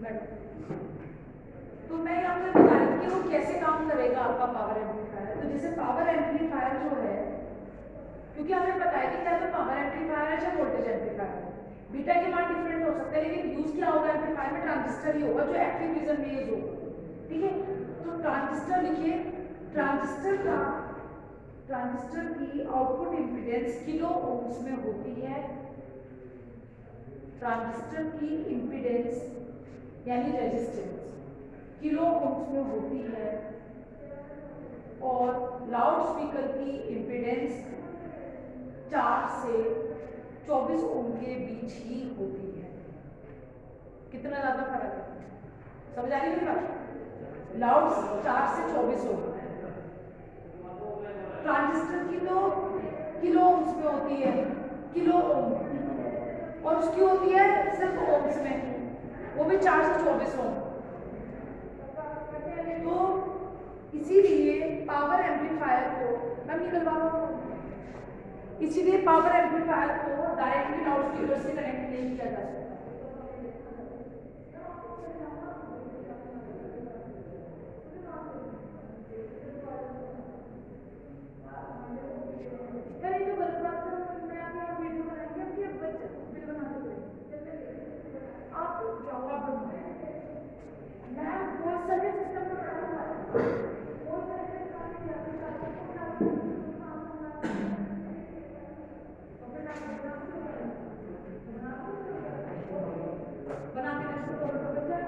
तो मैं यहाँ पे बता रही थी कि वो कैसे काम करेगा आपका पावर एम्पलीफायर। तो जैसे पावर एम्पलीफायर जो है, क्योंकि हमें पता है कि चाहे तो पावर एम्पलीफायर है चाहे वोल्टेज एम्पलीफायर है, बीटा के मान डिफरेंट हो सकते हैं, लेकिन यूज क्या होगा एम्पलीफायर में? ट्रांजिस्टर ही होगा जो एक्टिव रीजन में यूज होगा। ठीक है, तो ट्रांजिस्टर लिखिए। ट्रांजिस्टर की आउटपुट इम्पीडेंस किलो ओम्स में होती है। ट्रांजिस्टर की इम्पीडेंस यानी रेजिस्टेंस किलो ओम्स में होती है, और लाउड स्पीकर की इम्पीडेंस 4 से 24 ओम के बीच ही होती है। कितना ज्यादा फर्क है, समझ आ रही मेरी बात? लाउड 4 से 24 ओम, ट्रांजिस्टर की तो किलो ओम्स में होती है, किलो ओम, और उसकी होती है सिर्फ ओम्स में, वो भी 4 से 24 ओम। तो इसीलिए पावर एम्पलीफायर को मैं निकलवा रहा हूँ, इसीलिए पावर एम्पलीफायर को डायरेक्टली लाउड स्पीकर से कनेक्ट नहीं किया जा सकता। नहीं तो गलत बात करो, मैं अभी आप वीडियो बनाएंगे, अब क्या बच्चे वीडियो बना देंगे आप जवाब बनाओ। मैं बहुत सारे सिस्टम में पढ़ा हुआ है, बहुत सारे बना के इसको बोल दो बच्चा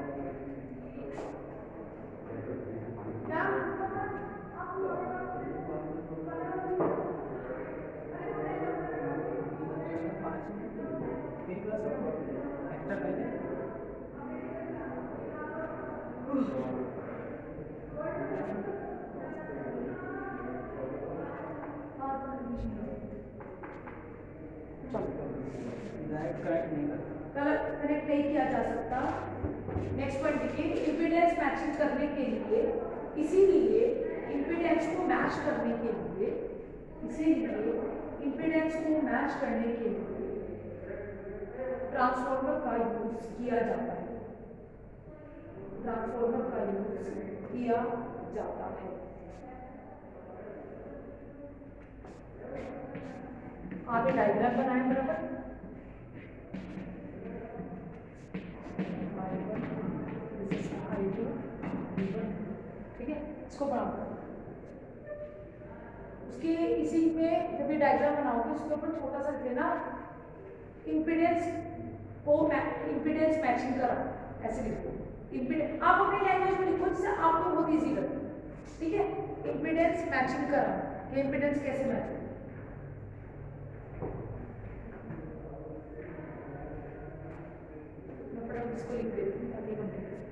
क्या कनेक्ट नहीं किया जा सकता। नेक्स्ट पॉइंट देखिए, इम्पीडेंस मैचिंग करने के लिए, इसीलिए इम्पीडेंस को मैच करने के लिए, इसीलिए इम्पीडेंस को मैच करने के लिए ट्रांसफार्मर का यूज किया जाता है। ट्रांसफार्मर का यूज किया जाता है। आगे डायग्राम बनाए बराबर, ठीक है, इसको बनाओ। उसके इसी में जब ये डायग्राम बनाओगे उसके ऊपर छोटा सा लेना, इम्पीडेंस को इम्पीडेंस मैचिंग करा, ऐसे लिखो। इम्पीडेंस आप अपनी लैंग्वेज में लिखो जिससे आपको बहुत इजी लगे, ठीक है। इम्पीडेंस मैचिंग करा, कि इम्पीडेंस कैसे मैच है। मैं फटाफट इसको लिख देती हूँ ताकि हम देख सकें।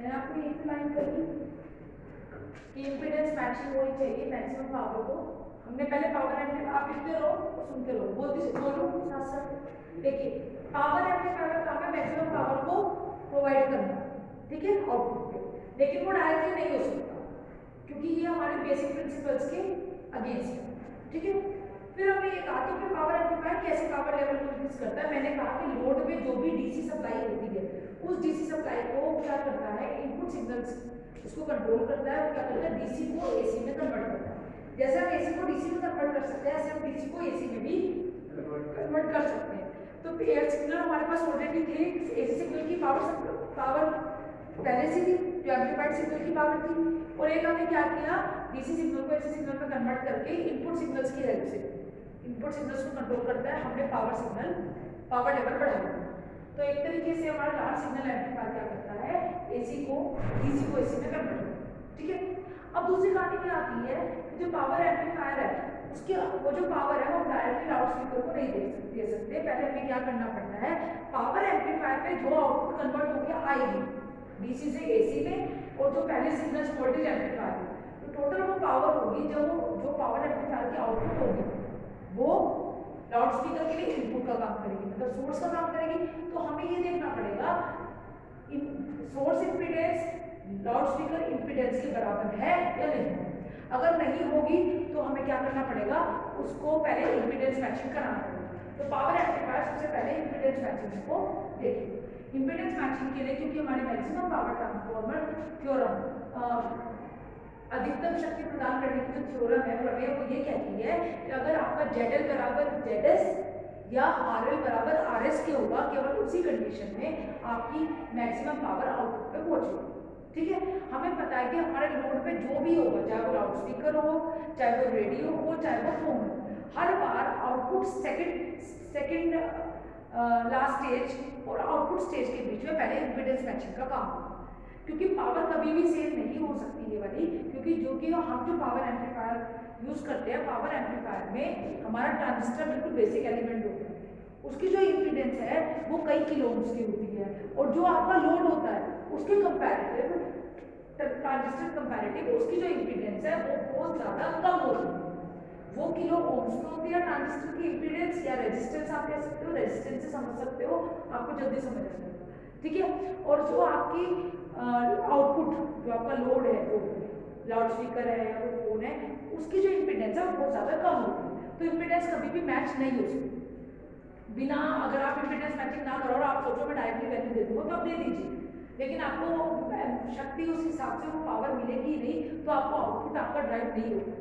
मैंने आपको एक लाइन कही कि इम्पीडेंस मैचिंग होनी चाहिए मैक्सिमम पावर को। हमने पहले पावर एम्पलीफायर, आप लिखते रहो और सुनते रहो, बोलो साथ साथ। देखिए पावर एम्पलीफायर का काम है मैक्सिमम पावर को प्रोवाइड करना, ठीक है, आउटपुट पे। लेकिन वो डायरेक्टली नहीं हो सकता क्योंकि ये हमारे बेसिक प्रिंसिपल्स के अगेंस्ट है, ठीक है। फिर हमने ये कहा कि फिर पावर एम्पलीफायर कैसे पावर लेवल को इंक्रीज करता है। मैंने कहा कि लोड में जो भी डीसी सप्लाई होती है उस डीसी सप्लाई को क्या करता है, इनपुट सिग्नल्स उसको कंट्रोल करता है। वो क्या करता है, डीसी को एसी में कन्वर्ट करता है। जैसे हम एसी को डीसी में कन्वर्ट कर सकते हैं ऐसे हम डीसी को एसी में भी कन्वर्ट कर सकते हैं। तो एयर सिग्नल हमारे पास ऑलरेडी थे, एसी सिग्नल की पावर पहले से थी जो एम्पलीफाइड सिग्नल की पावर थी, और एक हमने क्या किया, डीसी सिग्नल को एसी सिग्नल में कन्वर्ट करके इनपुट सिग्नल्स की हेल्प से इनपुट सिग्नल्स को कंट्रोल करता है, हमने पावर लेवल बढ़ाया। तो एक तरीके से हमारा लार्ज सिग्नल एम्पलीफायर क्या करता है, एसी को डीसी को एसी में कन्वर्ट करता है, ठीक है। अब दूसरी कहानी क्या आती है, जो पावर एम्पलीफायर है उसके वो जो पावर है वो डायरेक्टली लाउड स्पीकर को नहीं दे सकते। पहले हमें क्या करना पड़ता है, पावर एम्पलीफायर में जो आउटपुट कन्वर्ट होकर आएगी डीसी से एसी में, और जो पहले सिग्नल वोल्टेज एम्पलीफायर है, तो टोटल वो पावर होगी जो पावर एम्पलीफायर की आउटपुट होगी वो लाउड स्पीकर के लिए इनपुट का काम करेगी, मतलब सोर्स का काम करेगी। तो हमें ये देखना पड़ेगा source impedance loud speaker impedance के बराबर है या नहीं। अगर नहीं होगी तो हमें क्या करना पड़ेगा, उसको पहले इम्पीडेंस मैचिंग कराना पड़ेगा। तो पावर एम्पलीफायर सबसे पहले इम्पीडेंस मैचिंग को देखिए। इम्पीडेंस मैचिंग के लिए, क्योंकि हमारे मैक्सिमम पावर ट्रांसफॉर्मर थ्योरम अधिकतम शक्ति प्रदान करने की जो थ्योरम है वो ये कहती है कि अगर आपका ZL बराबर ZS या RL बराबर RS के होगा, केवल उसी कंडीशन में आपकी मैक्सिमम पावर आउटपुट पे पहुंचेगी, ठीक है। हमें पता है कि हमारे लोड पे जो भी होगा, चाहे वो लाउड स्पीकर हो, चाहे वो रेडियो हो, चाहे वो फोन हो, हर बार आउटपुट सेकंड लास्ट स्टेज और आउटपुट स्टेज के बीच में पहले इम्पीडेंस मैचिंग का काम होगा, क्योंकि पावर कभी भी सेम नहीं हो सकती ये वाली। क्योंकि हम जो पावर एम्पलीफायर यूज करते हैं, पावर एम्पलीफायर में हमारा ट्रांजिस्टर बिल्कुल बेसिक एलिमेंट होता है, उसकी जो इम्पीडेंस है वो कई किलो ओम्स की होती है, और जो आपका लोड होता है उसके कंपैरेटिव ट्रांजिस्टर कंपैरेटिव उसकी जो इम्पीडेंस है वो बहुत ज़्यादा कम होती है। वो किलो ओम्स में होती है ट्रांजिस्टर की इम्पीडेंस, या रेजिस्टेंस आप कह सकते हो, रेजिस्टेंस से समझ सकते हो, आपको जल्दी समझ आ जाएगा, ठीक है। और जो आपकी आउटपुट जो आपका लोड है, जो लाउड स्पीकर है या वो फोन है, उसकी जो इम्पीडेंस है वो बहुत ज़्यादा कम होती है। तो इम्पीडेंस कभी भी मैच नहीं हो सकती बिना, अगर आप इम्पीडेंस मैचिंग ना करो और आप सोचो मैं डायरेक्टली वैल्यू दे दूँगा तो आप दे दीजिए, लेकिन आपको शक्ति उस हिसाब से वो पावर मिलेगी नहीं, तो आपको आउटपुट आपका ड्राइव नहीं होगा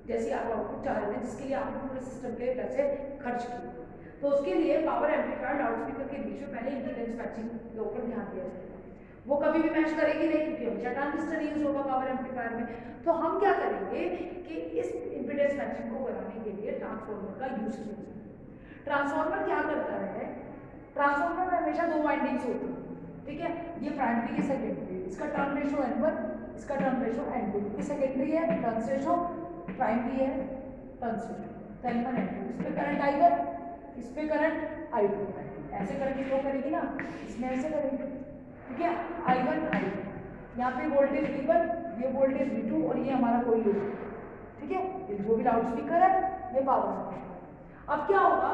जैसे आप आउटपुट चाह रहे थे, जिसके लिए आपने पूरे सिस्टम के पैसे खर्च किए। तो उसके लिए पावर एम्पलीफायर लाउड स्पीकर के बीच में पहले इम्पीडेंस मैचिंग के ऊपर ध्यान दिया जाएगा। वो कभी भी मैच करेगी नहीं, क्योंकि हमेशा ट्रांजिस्टर यूज होगा पावर एम्पलीफायर में। तो हम क्या करेंगे कि इस इम्पीडेंस मैचिंग को कराने के लिए ट्रांसफॉर्मर का यूज किया जाएगा। ट्रांसफॉर्मर क्या करता है, ट्रांसफॉर्मर में हमेशा दो वाइंडिंग्स होती हैं, ठीक है। ये प्राइमरी, ये सेकेंडरी, इसका टर्न रेशो N1, इसका टर्न रेशो N2, ये सेकेंडरी है, टर्न रेशो, प्राइमरी है, टर्न रेशो, N1 N2। इस पे करंट I1, इस पे करंट I2, ऐसे करंट फ्लो करेगी ना, इसमें ऐसे करेगी, ठीक है। I1 I2, यहाँ पे वोल्टेज V1, ये वोल्टेज V2, और ये हमारा कोई लोड, ठीक है। ये जो भी लाउड स्पीकर है, ये पावर है। अब क्या होगा,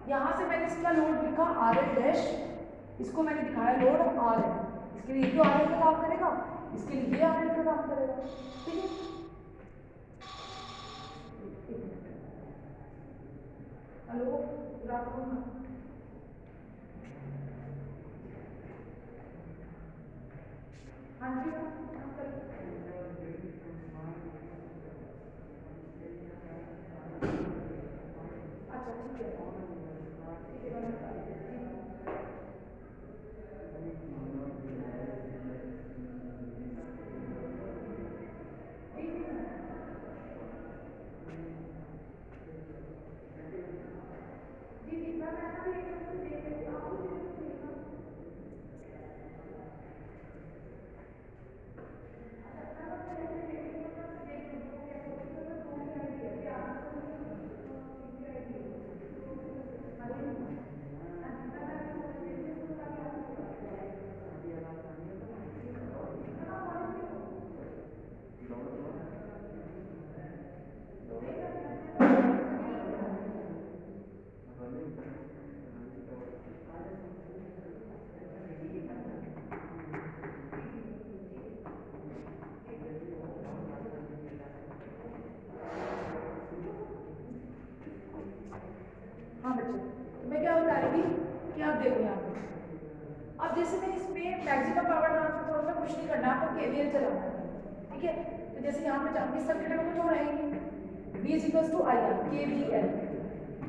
यहाँ से मैंने इसका लोड लिखा RL डैश, इसको मैंने दिखाया लोड RL, इसके लिए जो RL का काम करेगा, इसके लिए ये RL का काम करेगा, ठीक है। Hello, good afternoon. हाँ जी, अच्छा ठीक है, ठीक है, मैं बता देती हूँ। जी जी, मैं हाँ बच्चे, तो मैं क्या बता रही थी कि आप देखो यहाँ पे, अब जैसे मैं इसमें मैक्सिमम पावर ट्रांसफर में कुछ नहीं करना, आपको केवीएल चलाना है, ठीक है। तो जैसे यहाँ पे जाऊँगी, सर्किट में कुछ और रहेंगे, V is equals to I R KVL,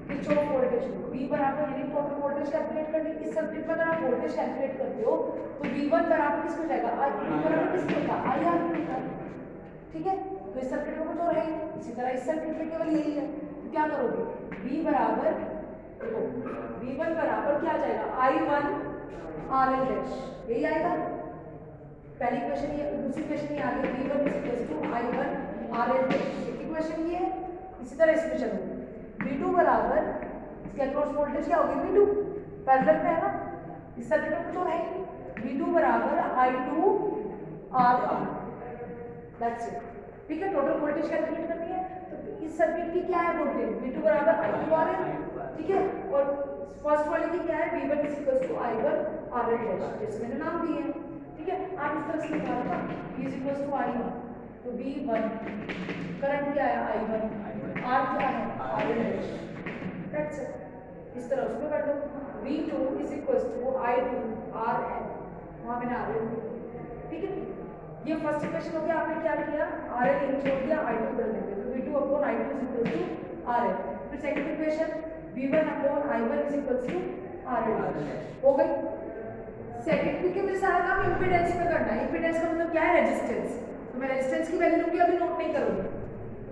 Kirchhoff voltage law. V बराबर यानी टोटल वोल्टेज कैलकुलेट करनी। इस सर्किट में अगर आप वोल्टेज कैलकुलेट करते हो तो V1 बराबर किसको जाएगा, V बराबर किसको होगा, IR होगा, ठीक है। तो इस सर्किट में कुछ और है, इसी तरह इस सर्किट में केवल यही है। तो क्या करोगे, V बराबर देखो, V1 बराबर क्या आ जाएगा, I1 RL डैश, यही आएगा। पहली इक्वेशन ये, दूसरी इक्वेशन ये आ गई V1 is equal to I1 RL dash, एक इक्वेशन ये है। इसी तरह इसमें चलो, V2 बराबर इसके अक्रॉस वोल्टेज क्या होगी, V2 पैरेलल में है ना, इस सर्किट में कुछ और है, V2 बराबर I2 RR, दैट्स इट, ठीक है। टोटल वोल्टेज कैलकुलेट करनी है, तो इस सर्किट की क्या है वोल्टेज, V2 बराबर I2 RL, ठीक है। और फर्स्ट वाले की क्या है, V1 is equal to I1 RL dash, जैसे मैंने नाम दिए हैं, ठीक है। आप इस तरह से लिखा होगा V is equal to I1, तो V1 करंट क्या है I1, R क्या है RL डैश, दैट्स इट। इस तरह उसमें कर दो, V2 is equal to I2 RL, वहाँ मैंने RL, ठीक है। ये फर्स्ट इक्वेशन हो गया, आपने क्या किया, RL इन छोड़ दिया, I2 कर देंगे, तो V2 upon I2 is equal to RL। फिर second equation V1 upon I1 is equal to RL हो गई। सेकंड, क्योंकि मुझे सारा काम इंपीडेंस में करना है, इंपीडेंस का मतलब क्या है, रेजिस्टेंस, तो मैं रेजिस्टेंस की वैल्यू लूंगी, अभी नोट नहीं करूंगी।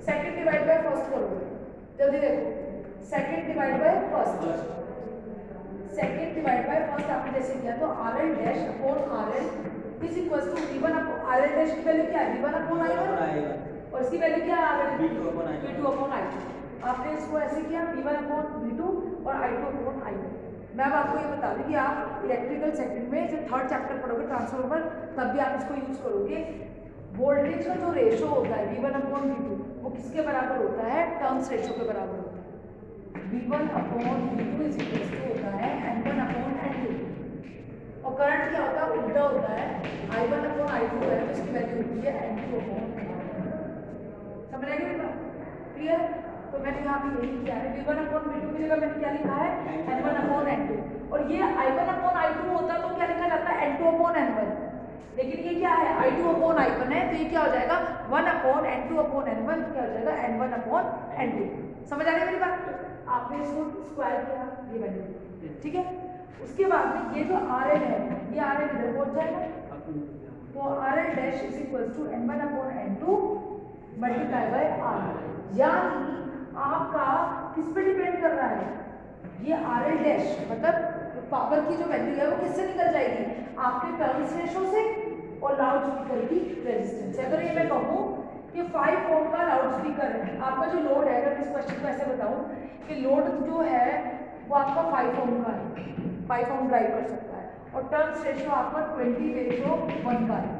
सेकंड डिवाइड बाय फर्स्ट करूंगी, जल्दी देखो, second divide by first, second divide by first आपने जैसे किया, तो RL dash upon RL is equal to V1 upon RL dash की वैल्यू क्या है, V1 अपॉन I1, और इसकी वैल्यू क्या है RL, V2 अपॉन I2। आपने इसको ऐसे किया, V1 अपॉन V2 और I2 अपॉन I1। मैं अब आपको ये बता दूं कि आप इलेक्ट्रिकल सेकंड में जब थर्ड चैप्टर पढ़ोगे ट्रांसफार्मर, तब भी आप इसको यूज करोगे। वोल्टेज का जो रेशो होता है V1 अपॉन V2, वो किसके बराबर होता है, टर्न्स रेशो के बराबर होता है। V1 upon V2 is equal to होता है N1 अपॉन N2, और करंट क्या होता है, उल्टा होता है, I1 अपॉन I2 है, तो इसकी वैल्यू होती है N2 अपॉन N1। समझ आएगी बात, क्लियर। तो मैंने यहाँ पे यही किया है, V1 अपॉन V2 की जगह मैंने क्या लिखा है, N1 अपॉन N2, और ये I1 अपॉन I2 होता तो क्या लिखा जाता है, N2 अपॉन N1, लेकिन ये क्या है, I2 अपॉन I1 है, तो ये क्या हो जाएगा, 1 अपॉन N2 अपॉन N1, क्या हो जाएगा, N1 अपॉन N2। समझ आ गई मेरी बात, आपने इसको स्क्वायर किया, ये वैल्यू, ठीक है। उसके बाद में ये जो RL है, ये RL इधर पहुंच जाएगा, तो RL dash is equal to N1 upon N2 multiply by R, यानी आपका किस पे डिपेंड कर रहा है, ये RL डैश मतलब पावर की जो वैल्यू है वो किससे निकल जाएगी, आपके टर्न्स रेशो से और लाउड स्पीकर की रेजिस्टेंस से। अगर ये मैं कहूँ कि 5 ओम का लाउड स्पीकर है, आपका जो लोड है, अगर इस क्वेश्चन को ऐसे बताऊँ कि लोड जो है वो आपका 5 ओम का है, 5 ओम ड्राइव कर सकता है, और टर्न्स रेशो आपका 20:1 का है।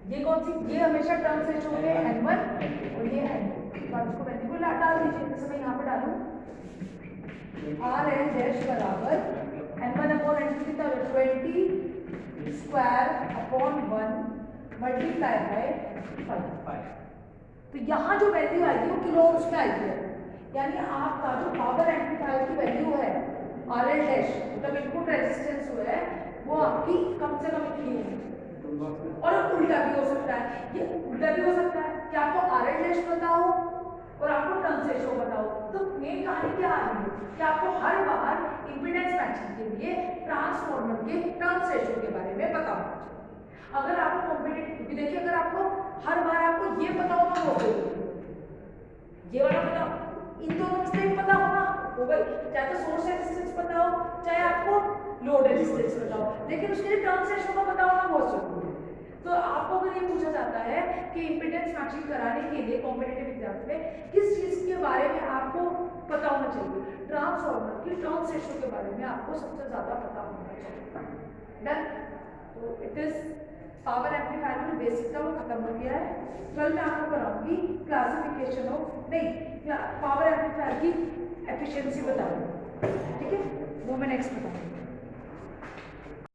ये कौन सी, ये हमेशा टर्न्स रेशो होंगे N1 और ये N2, तो आप इसको वैल्यू को डाल दीजिए, जैसे मैं यहाँ पे डालूँ RL डैश बराबर N1 अपॉन N2 कितना हो जाएगा, 20 स्क्वायर अपॉन 1 मल्टीप्लाई बाय 5। तो यहाँ जो वैल्यू आएगी वो किलो ओम्स में आएगी, यानी आपका जो पावर एम्पलीफायर की वैल्यू है RL डैश मतलब इनपुट रेजिस्टेंस जो है वो आपकी कम से कम इतनी होगी। और उल्टा भी हो सकता है, ये उल्टा भी हो सकता है कि आपको RL डैश पता हो और आपको टर्न्स रेशो बताओ। तो मेन कहानी क्या आ रही है कि आपको हर बार इंपीडेंस मैचिंग के लिए ट्रांसफार्मर के टर्न्स रेशो के बारे में पता होना चाहिए। अगर आपको कॉम्पिटेटिव, क्योंकि देखिए अगर आपको हर बार आपको ये पता होना हो, ये वाला पता, इन दोनों में से पता होना हो गई, चाहे तो सोर्स रेजिस्टेंस पता हो चाहे आपको लोड रेजिस्टेंस पता हो, लेकिन उसके लिए टर्न्स रेशो का पता होना बहुत जरूरी है। तो आपको अगर ये पूछा जाता है कि इंपीडेंस मैचिंग कराने के लिए कॉम्पिटिटिव एग्जाम में किस चीज के बारे में आपको पता होना चाहिए, ट्रांसफार्मर की टर्न्स रेशो के बारे में आपको सबसे ज्यादा पता होना चाहिए। डन। तो इट इज पावर एम्पलीफायर में बेसिक था वो खत्म हो गया है। कल मैं आपको कराऊंगी क्लासिफिकेशन ऑफ, नहीं पावर एम्पलीफायर की एफिशिएंसी बताऊंगी, ठीक है, वो मैं नेक्स्ट बताऊंगी।